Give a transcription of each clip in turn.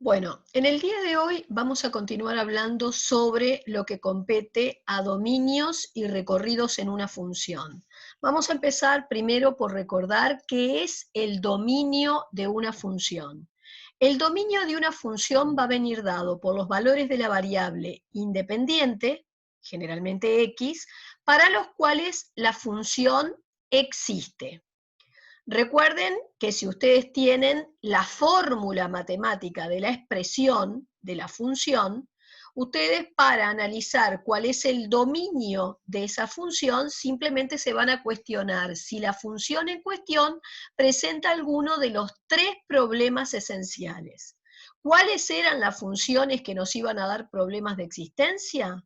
Bueno, en el día de hoy vamos a continuar hablando sobre lo que compete a dominios y recorridos en una función. Vamos a empezar primero por recordar qué es el dominio de una función. El dominio de una función va a venir dado por los valores de la variable independiente, generalmente x, para los cuales la función existe. Recuerden que si ustedes tienen la fórmula matemática de la expresión de la función, ustedes para analizar cuál es el dominio de esa función, simplemente se van a cuestionar si la función en cuestión presenta alguno de los tres problemas esenciales. ¿Cuáles eran las funciones que nos iban a dar problemas de existencia?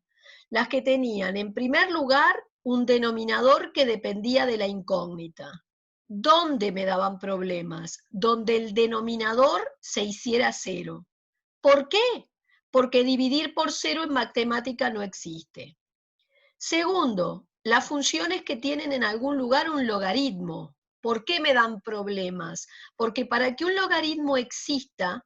Las que tenían, en primer lugar, un denominador que dependía de la incógnita. ¿Dónde me daban problemas? Donde el denominador se hiciera cero. ¿Por qué? Porque dividir por cero en matemática no existe. Segundo, las funciones que tienen en algún lugar un logaritmo. ¿Por qué me dan problemas? Porque para que un logaritmo exista,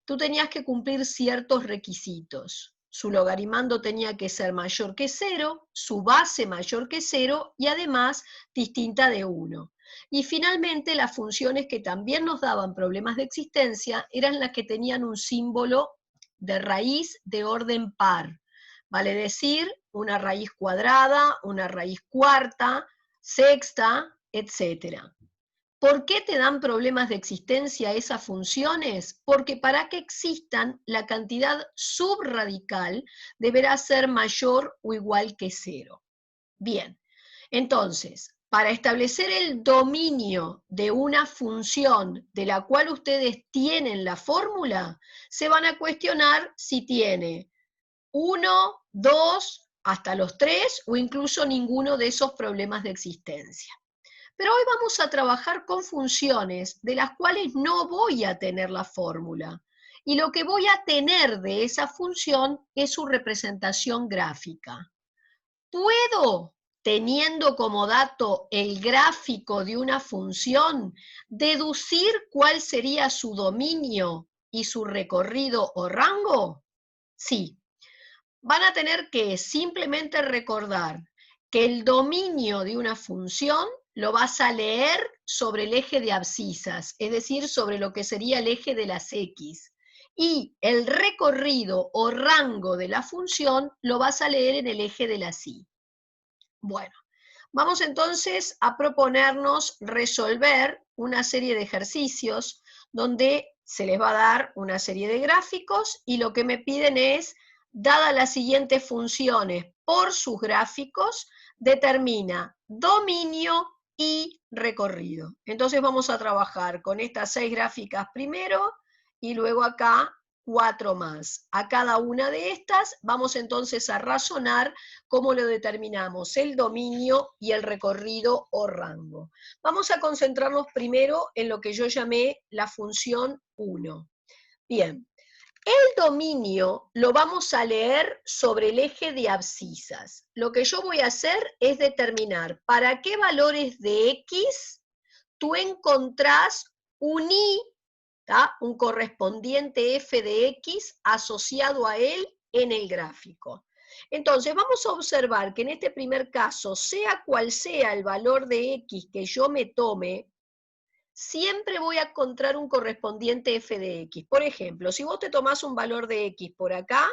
tú tenías que cumplir ciertos requisitos. Su logaritmando tenía que ser mayor que cero, su base mayor que cero y además distinta de 1. Y finalmente las funciones que también nos daban problemas de existencia eran las que tenían un símbolo de raíz de orden par. Vale decir, una raíz cuadrada, una raíz cuarta, sexta, etc. ¿Por qué te dan problemas de existencia esas funciones? Porque para que existan, la cantidad subradical deberá ser mayor o igual que cero. Bien, entonces, para establecer el dominio de una función de la cual ustedes tienen la fórmula, se van a cuestionar si tiene 1, 2, hasta los 3 o incluso ninguno de esos problemas de existencia. Pero hoy vamos a trabajar con funciones de las cuales no voy a tener la fórmula. Y lo que voy a tener de esa función es su representación gráfica. ¿Puedo, teniendo como dato el gráfico de una función, deducir cuál sería su dominio y su recorrido o rango? Sí. Van a tener que simplemente recordar que el dominio de una función lo vas a leer sobre el eje de abscisas, es decir, sobre lo que sería el eje de las X. Y el recorrido o rango de la función lo vas a leer en el eje de las Y. Bueno, vamos entonces a proponernos resolver una serie de ejercicios donde se les va a dar una serie de gráficos y lo que me piden es, dadas las siguientes funciones por sus gráficos, determina dominio y recorrido. Entonces vamos a trabajar con estas 6 gráficas primero y luego acá 4 más. A cada una de estas vamos entonces a razonar cómo lo determinamos, el dominio y el recorrido o rango. Vamos a concentrarnos primero en lo que yo llamé la función 1. Bien, el dominio lo vamos a leer sobre el eje de abscisas. Lo que yo voy a hacer es determinar para qué valores de X tú encontrás un Y, ¿tá? Un correspondiente f de X asociado a él en el gráfico. Entonces, vamos a observar que en este primer caso, sea cual sea el valor de X que yo me tome, siempre voy a encontrar un correspondiente f de X. Por ejemplo, si vos te tomás un valor de X por acá,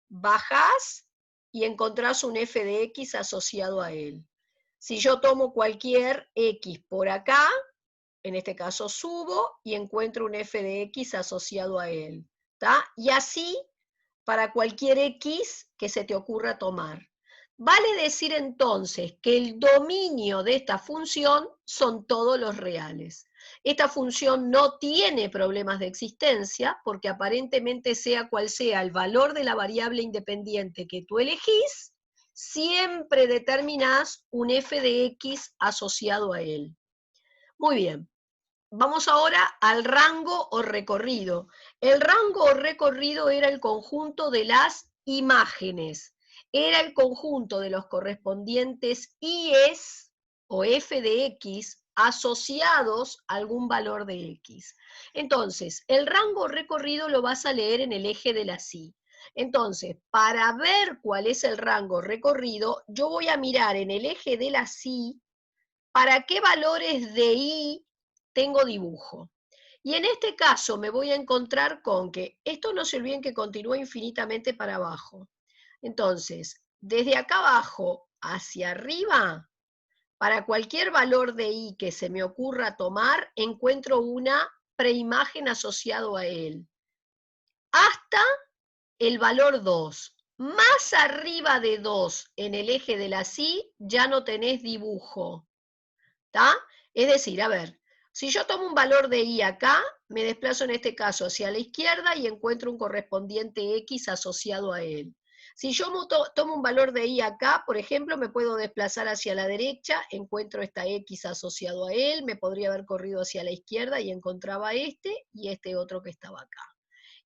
bajás y encontrás un f de X asociado a él. Si yo tomo cualquier X por acá, en este caso subo y encuentro un f de X asociado a él. ¿Tá? Y así para cualquier X que se te ocurra tomar. Vale decir entonces que el dominio de esta función son todos los reales. Esta función no tiene problemas de existencia porque aparentemente sea cual sea el valor de la variable independiente que tú elegís, siempre determinás un f de X asociado a él. Muy bien. Vamos ahora al rango o recorrido. El rango o recorrido era el conjunto de las imágenes. Era el conjunto de los correspondientes IES o f de X asociados a algún valor de X. Entonces, el rango recorrido lo vas a leer en el eje de la SI. Entonces, para ver cuál es el rango recorrido, yo voy a mirar en el eje de la SI para qué valores de I tengo dibujo. Y en este caso me voy a encontrar con que esto no se olviden que continúa infinitamente para abajo. Entonces, desde acá abajo hacia arriba, para cualquier valor de I que se me ocurra tomar, encuentro una preimagen asociado a él. Hasta el valor 2. Más arriba de 2 en el eje de la SI ya no tenés dibujo. ¿Está? Es decir, a ver, si yo tomo un valor de I acá, me desplazo en este caso hacia la izquierda y encuentro un correspondiente X asociado a él. Si yo tomo un valor de I acá, por ejemplo, me puedo desplazar hacia la derecha, encuentro esta X asociado a él, me podría haber corrido hacia la izquierda y encontraba este y este otro que estaba acá.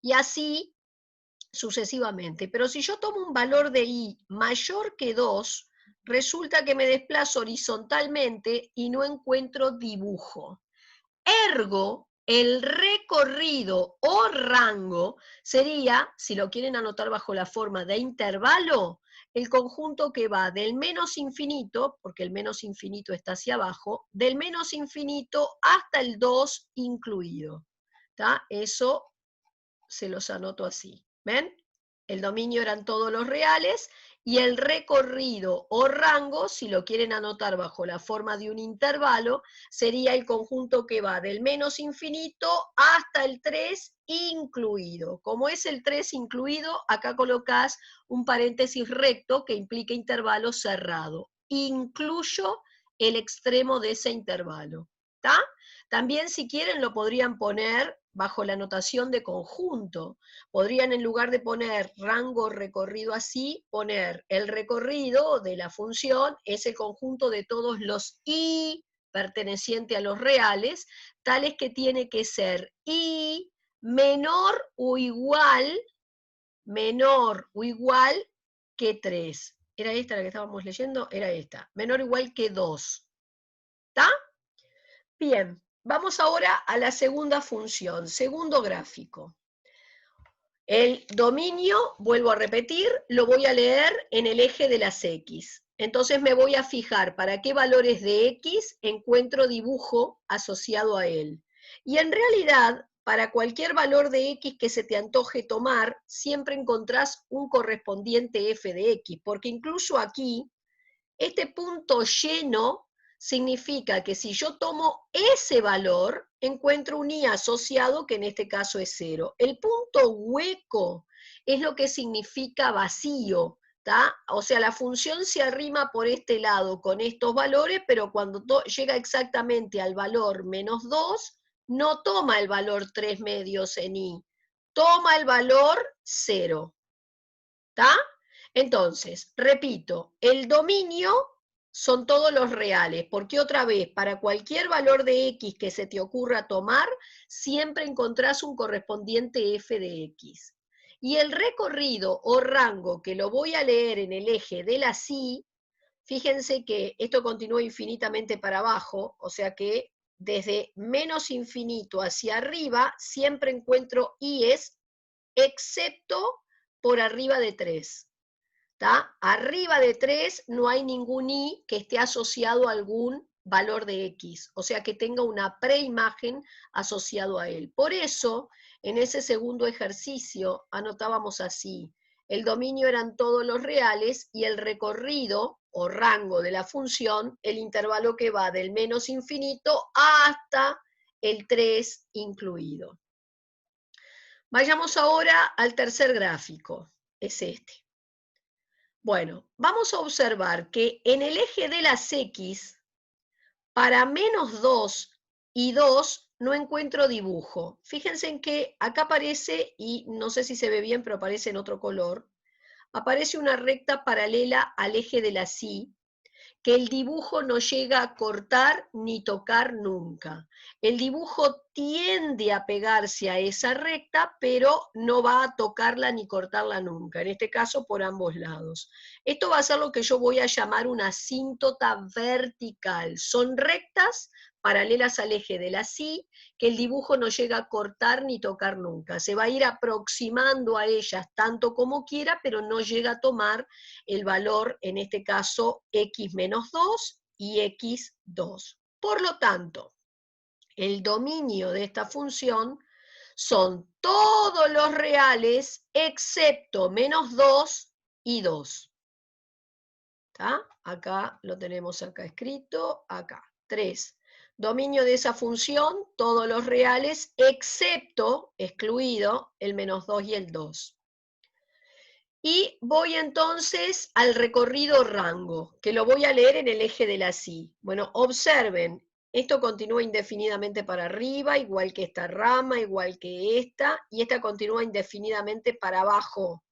Y así sucesivamente. Pero si yo tomo un valor de I mayor que 2, resulta que me desplazo horizontalmente y no encuentro dibujo. Ergo, el recorrido o rango sería, si lo quieren anotar bajo la forma de intervalo, el conjunto que va del menos infinito, porque el menos infinito está hacia abajo, del menos infinito hasta el 2 incluido. ¿Tá? Eso se los anoto así. ¿Ven? El dominio eran todos los reales y el recorrido o rango, si lo quieren anotar bajo la forma de un intervalo, sería el conjunto que va del menos infinito hasta el 3 incluido. Como es el 3 incluido, acá colocás un paréntesis recto que implica intervalo cerrado. Incluyo el extremo de ese intervalo. ¿Está? También si quieren lo podrían poner bajo la notación de conjunto. Podrían en lugar de poner rango recorrido así, poner el recorrido de la función es el conjunto de todos los I perteneciente a los reales, tales que tiene que ser I menor o igual que 3. ¿Era esta la que estábamos leyendo? Era esta. Menor o igual que 2. ¿Está? Bien, vamos ahora a la segunda función, segundo gráfico. El dominio, vuelvo a repetir, lo voy a leer en el eje de las X. Entonces me voy a fijar para qué valores de X encuentro dibujo asociado a él. Y en realidad, para cualquier valor de X que se te antoje tomar, siempre encontrás un correspondiente f de X, porque incluso aquí, este punto lleno significa que si yo tomo ese valor, encuentro un I asociado, que en este caso es 0. El punto hueco es lo que significa vacío, ¿tá? O sea, la función se arrima por este lado con estos valores, pero cuando llega exactamente al valor menos 2, no toma el valor 3 medios en I, toma el valor 0. ¿Está? Entonces, repito, el dominio son todos los reales, porque otra vez, para cualquier valor de X que se te ocurra tomar, siempre encontrás un correspondiente f de X. Y el recorrido o rango, que lo voy a leer en el eje de la SI, fíjense que esto continúa infinitamente para abajo, o sea que desde menos infinito hacia arriba, siempre encuentro I's, excepto por arriba de 3. ¿Tá? Arriba de 3 no hay ningún I que esté asociado a algún valor de X, o sea que tenga una preimagen asociado a él. Por eso, en ese segundo ejercicio anotábamos así, el dominio eran todos los reales y el recorrido o rango de la función, el intervalo que va del menos infinito hasta el 3 incluido. Vayamos ahora al tercer gráfico, es este. Bueno, vamos a observar que en el eje de las X, para menos 2 y 2 no encuentro dibujo. Fíjense en que acá aparece, y no sé si se ve bien, pero aparece en otro color, aparece una recta paralela al eje de la Y, que el dibujo no llega a cortar ni tocar nunca. El dibujo tiende a pegarse a esa recta, pero no va a tocarla ni cortarla nunca, en este caso por ambos lados. Esto va a ser lo que yo voy a llamar una asíntota vertical. Son rectas paralelas al eje de la Y, que el dibujo no llega a cortar ni tocar nunca. Se va a ir aproximando a ellas tanto como quiera, pero no llega a tomar el valor, en este caso, x menos 2 y x2. Por lo tanto, el dominio de esta función son todos los reales excepto menos 2 y 2. ¿Está? Acá lo tenemos acá escrito, acá. 3. Dominio de esa función, todos los reales, excepto, excluido, el menos 2 y el 2. Y voy entonces al recorrido rango, que lo voy a leer en el eje de la Y. Bueno, observen, esto continúa indefinidamente para arriba, igual que esta rama, igual que esta, y esta continúa indefinidamente para abajo.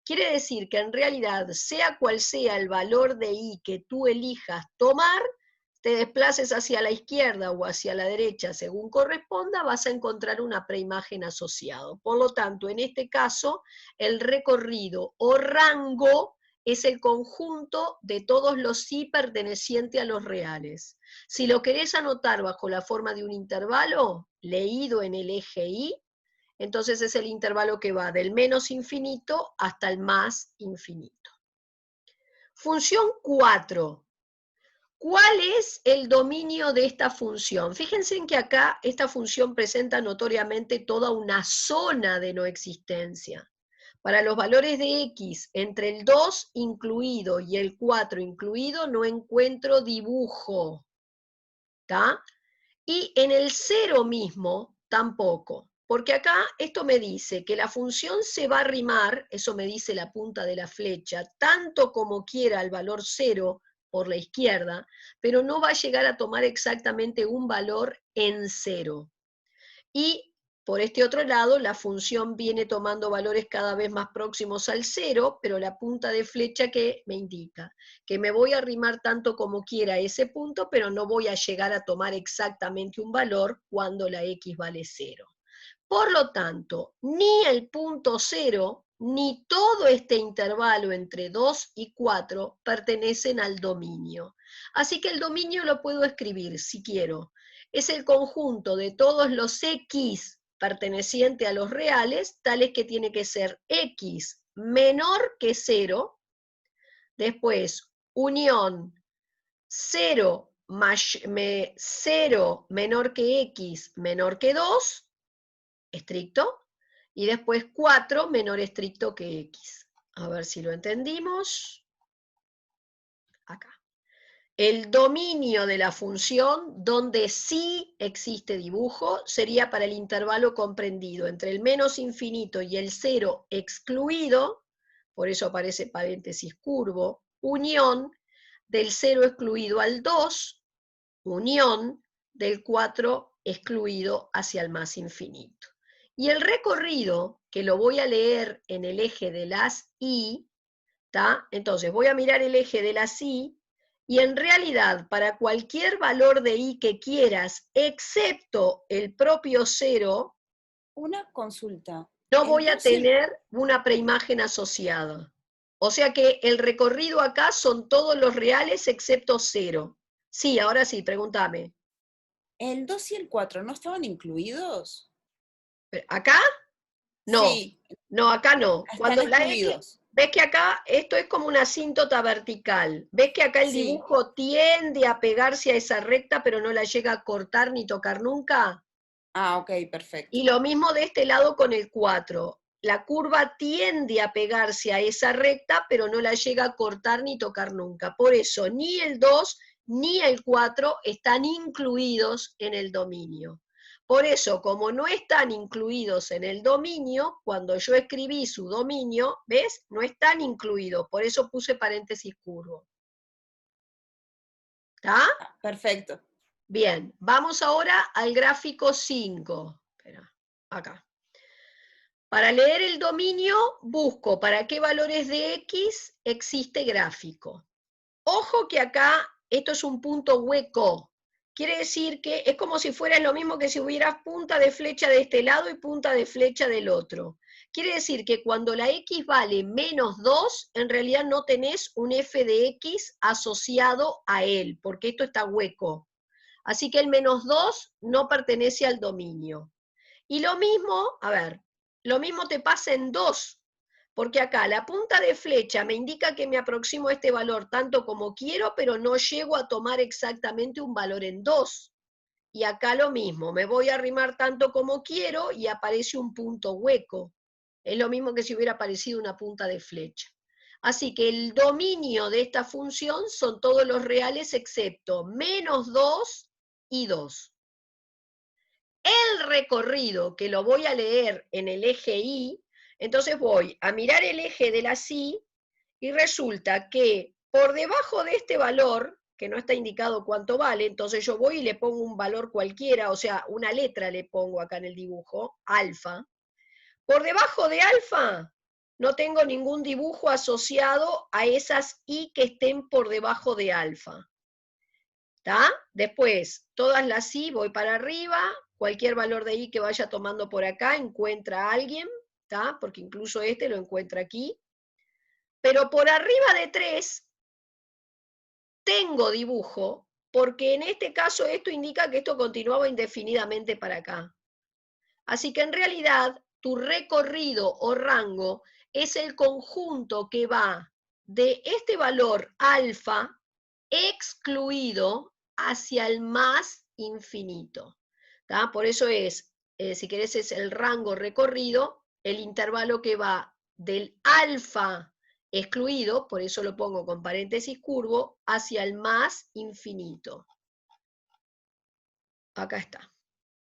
Quiere decir que en realidad, sea cual sea el valor de I que tú elijas tomar, te desplaces hacia la izquierda o hacia la derecha según corresponda, vas a encontrar una preimagen asociado. Por lo tanto, en este caso, el recorrido o rango es el conjunto de todos los I pertenecientes a los reales. Si lo querés anotar bajo la forma de un intervalo, leído en el eje I, entonces es el intervalo que va del menos infinito hasta el más infinito. Función 4. ¿Cuál es el dominio de esta función? Fíjense en que acá esta función presenta notoriamente toda una zona de no existencia. Para los valores de x entre el 2 incluido y el 4 incluido no encuentro dibujo. ¿Está? Y en el 0 mismo tampoco. Porque acá esto me dice que la función se va a arrimar, eso me dice la punta de la flecha, tanto como quiera el valor 0 por la izquierda, pero no va a llegar a tomar exactamente un valor en 0. Y por este otro lado, la función viene tomando valores cada vez más próximos al 0, pero la punta de flecha que me indica que me voy a arrimar tanto como quiera a ese punto, pero no voy a llegar a tomar exactamente un valor cuando la x vale 0. Por lo tanto, ni el punto 0, ni todo este intervalo entre 2 y 4 pertenecen al dominio. Así que el dominio lo puedo escribir, si quiero. Es el conjunto de todos los x pertenecientes a los reales, tales que tiene que ser x menor que 0, después unión 0, 0 menor que x menor que 2, estricto, y después 4 menor estricto que x. A ver si lo entendimos. Acá. El dominio de la función, donde sí existe dibujo, sería para el intervalo comprendido entre el menos infinito y el 0 excluido, por eso aparece paréntesis curvo, unión del 0 excluido al 2, unión del 4 excluido hacia el más infinito. Y el recorrido, que lo voy a leer en el eje de las Y, ¿tá? Entonces voy a mirar el eje de las Y, y en realidad para cualquier valor de Y que quieras, excepto el propio 0, Una consulta. no El voy a 2 y el... tener una preimagen asociada. O sea que el recorrido acá son todos los reales excepto 0. Sí, ahora sí, pregúntame. ¿El 2 y el 4 no estaban incluidos? ¿Acá? No, Sí, no, acá no. están Cuando la X, excluidos. ves que acá esto es como una asíntota vertical. Ves que acá el Sí. dibujo tiende a pegarse a esa recta, pero no la llega a cortar ni tocar nunca. Ah, ok, perfecto. Y lo mismo de este lado con el 4. La curva tiende a pegarse a esa recta, pero no la llega a cortar ni tocar nunca. Por eso, ni el 2 ni el 4 están incluidos en el dominio. Por eso, como no están incluidos en el dominio, cuando yo escribí su dominio, ¿ves? No están incluidos, por eso puse paréntesis curvo. ¿Está? Ah, perfecto. Bien, vamos ahora al gráfico 5. Espera, acá. Para leer el dominio, busco para qué valores de x existe gráfico. Ojo que acá esto es un punto hueco. quiere decir que es como si fuera lo mismo que si hubieras punta de flecha de este lado y punta de flecha del otro. Quiere decir que cuando la x vale menos 2, en realidad no tenés un f de x asociado a él, porque esto está hueco. Así que el menos 2 no pertenece al dominio. Y lo mismo, a ver, lo mismo te pasa en 2, porque acá la punta de flecha me indica que me aproximo a este valor tanto como quiero, pero no llego a tomar exactamente un valor en 2. Y acá lo mismo, me voy a arrimar tanto como quiero y aparece un punto hueco. Es lo mismo que si hubiera aparecido una punta de flecha. Así que el dominio de esta función son todos los reales excepto menos 2 y 2. El recorrido, que lo voy a leer en el eje Y, entonces voy a mirar el eje de la Y y resulta que por debajo de este valor, que no está indicado cuánto vale, entonces yo voy y le pongo un valor cualquiera, o sea, una letra le pongo acá en el dibujo, alfa. Por debajo de alfa no tengo ningún dibujo asociado a esas Y que estén por debajo de alfa. ¿Tá? Después, todas las Y voy para arriba, cualquier valor de Y que vaya tomando por acá encuentra a alguien, ¿tá? Porque incluso este lo encuentra aquí. Pero por arriba de 3 tengo dibujo, porque en este caso esto indica que esto continuaba indefinidamente para acá. Así que en realidad tu recorrido o rango es el conjunto que va de este valor alfa excluido hacia el más infinito. ¿Tá? Por eso es, si querés, es el rango recorrido, el intervalo que va del alfa excluido, por eso lo pongo con paréntesis curvo, hacia el más infinito. Acá está.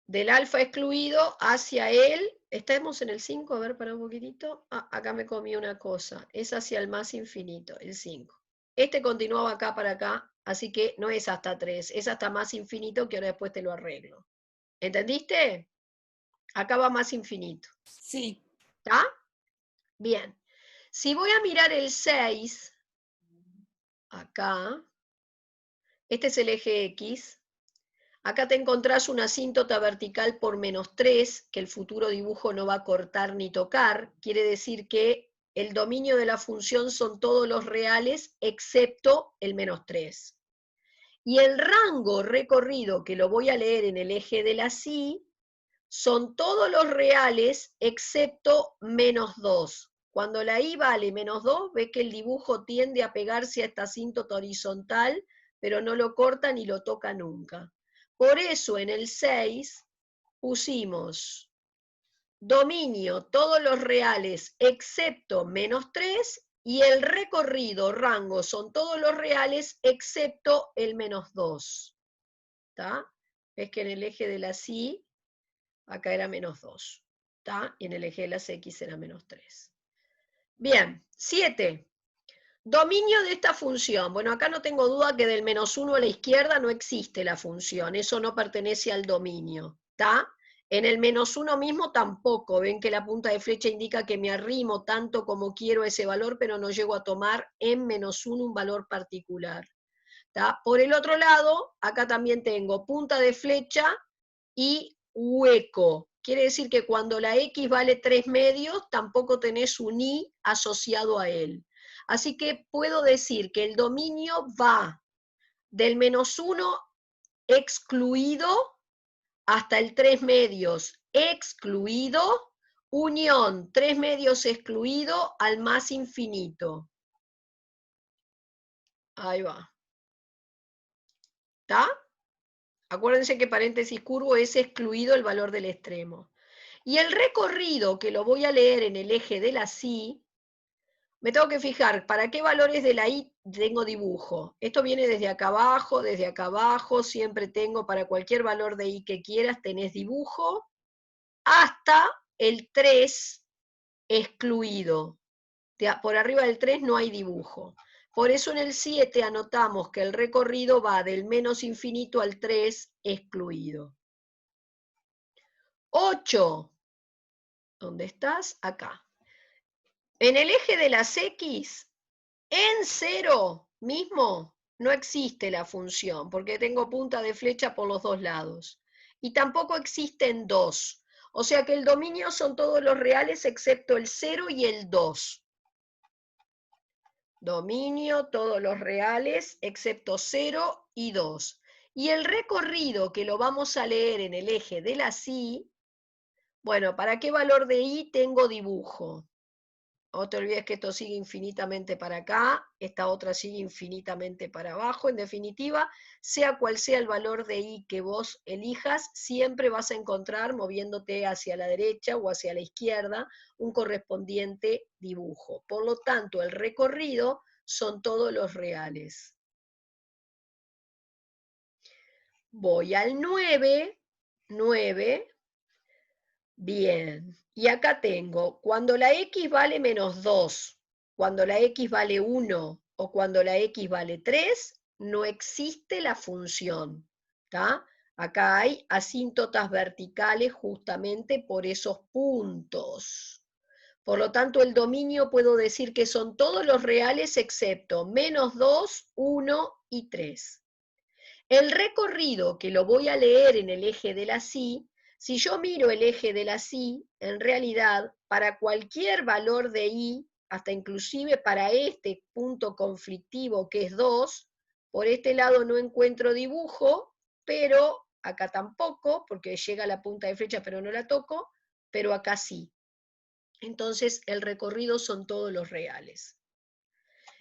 Del alfa excluido hacia él, estamos en el 5, a ver, para un poquitito. Ah, acá me comí una cosa, es hacia el más infinito, el 5. Este continuaba acá para acá, así que no es hasta 3, es hasta más infinito, que ahora después te lo arreglo. ¿Entendiste? Acá va más infinito. Sí. ¿Está? Bien. Si voy a mirar el 6, acá, este es el eje X, acá te encontrás una asíntota vertical por menos 3, que el futuro dibujo no va a cortar ni tocar. Quiere decir que el dominio de la función son todos los reales excepto el menos 3. Y el rango recorrido, que lo voy a leer en el eje de la Y, son todos los reales excepto menos 2. Cuando la Y vale menos 2, ves que el dibujo tiende a pegarse a esta asíntota horizontal, pero no lo corta ni lo toca nunca. Por eso en el 6 pusimos dominio todos los reales excepto menos 3 y el recorrido, rango, son todos los reales excepto el menos 2. ¿Está? Ves que en el eje de la Y, acá era menos 2. ¿Está? Y en el eje de las X era menos 3. Bien, 7. Dominio de esta función. Bueno, acá no tengo duda que del menos 1 a la izquierda no existe la función, eso no pertenece al dominio, ¿está? En el menos 1 mismo tampoco, ven que la punta de flecha indica que me arrimo tanto como quiero ese valor, pero no llego a tomar en menos 1 un valor particular. ¿Tá? Por el otro lado, acá también tengo punta de flecha y hueco. Quiere decir que cuando la X vale 3 medios, tampoco tenés un Y asociado a él. Así que puedo decir que el dominio va del menos 1 excluido hasta el 3 medios excluido, unión 3 medios excluido al más infinito. Ahí va. ¿Está? Acuérdense que paréntesis curvo es excluido el valor del extremo. Y el recorrido, que lo voy a leer en el eje de la Y, me tengo que fijar para qué valores de la Y tengo dibujo. Esto viene desde acá abajo, siempre tengo para cualquier valor de Y que quieras, tenés dibujo, hasta el 3 excluido. Por arriba del 3 no hay dibujo. Por eso en el 7 anotamos que el recorrido va del menos infinito al 3 excluido. 8. ¿Dónde estás? Acá. En el eje de las X, en 0 mismo, no existe la función, porque tengo punta de flecha por los dos lados. Y tampoco existen 2. O sea que el dominio son todos los reales excepto el 0 y el 2. Dominio, todos los reales, excepto 0 y 2. Y el recorrido, que lo vamos a leer en el eje de la Y, bueno, ¿para qué valor de Y tengo dibujo? No te olvides que esto sigue infinitamente para acá, esta otra sigue infinitamente para abajo. En definitiva, sea cual sea el valor de I que vos elijas, siempre vas a encontrar, moviéndote hacia la derecha o hacia la izquierda, un correspondiente dibujo. Por lo tanto, el recorrido son todos los reales. Voy al 9, 9, bien. Y acá tengo, cuando la X vale menos 2, cuando la X vale 1 o cuando la X vale 3, no existe la función. ¿Tá? Acá hay asíntotas verticales justamente por esos puntos. Por lo tanto, el dominio puedo decir que son todos los reales excepto menos 2, 1 y 3. El recorrido, que lo voy a leer en el eje de la Y, si yo miro el eje de la Y, en realidad, para cualquier valor de Y, hasta inclusive para este punto conflictivo que es 2, por este lado no encuentro dibujo, pero acá tampoco, porque llega la punta de flecha pero no la toco, pero acá sí. Entonces el recorrido son todos los reales.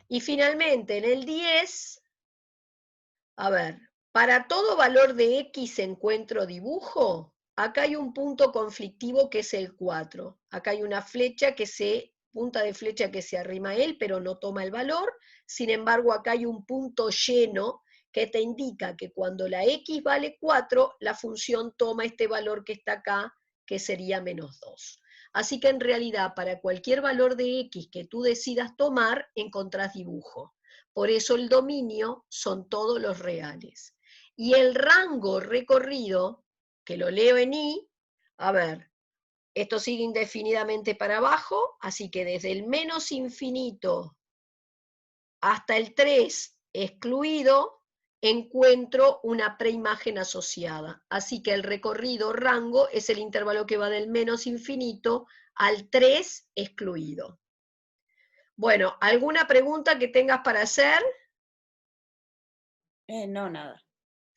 Y finalmente en el 10, a ver, para todo valor de X encuentro dibujo, acá hay un punto conflictivo que es el 4. Acá hay una flecha punta de flecha que se arrima a él, pero no toma el valor. Sin embargo, acá hay un punto lleno que te indica que cuando la X vale 4, la función toma este valor que está acá, que sería menos 2. Así que en realidad, para cualquier valor de X que tú decidas tomar, encontrás dibujo. Por eso el dominio son todos los reales. Y el rango recorrido, que lo leo en I, a ver, esto sigue indefinidamente para abajo, así que desde el menos infinito hasta el 3 excluido, encuentro una preimagen asociada. Así que el recorrido rango es el intervalo que va del menos infinito al 3 excluido. Bueno, ¿alguna pregunta que tengas para hacer? No, nada.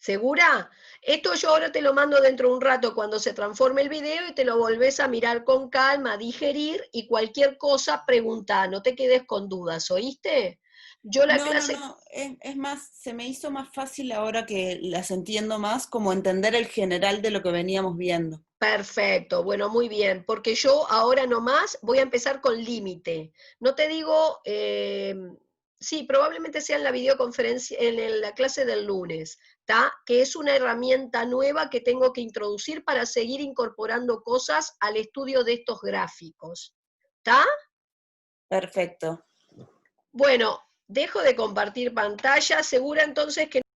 ¿Segura? Esto yo ahora te lo mando dentro de un rato cuando se transforme el video y te lo volvés a mirar con calma, a digerir y cualquier cosa pregunta, no te quedes con dudas, ¿oíste? Yo la No, no, clase... no. Es más, se me hizo más fácil ahora que las entiendo más, como entender el general de lo que veníamos viendo. Perfecto, bueno, muy bien, porque yo ahora nomás voy a empezar con límite. No te digo, sí, probablemente sea en la videoconferencia, en la clase del lunes, ¿tá? Que es una herramienta nueva que tengo que introducir para seguir incorporando cosas al estudio de estos gráficos, ¿tá? Perfecto. Bueno, dejo de compartir pantalla, segura entonces que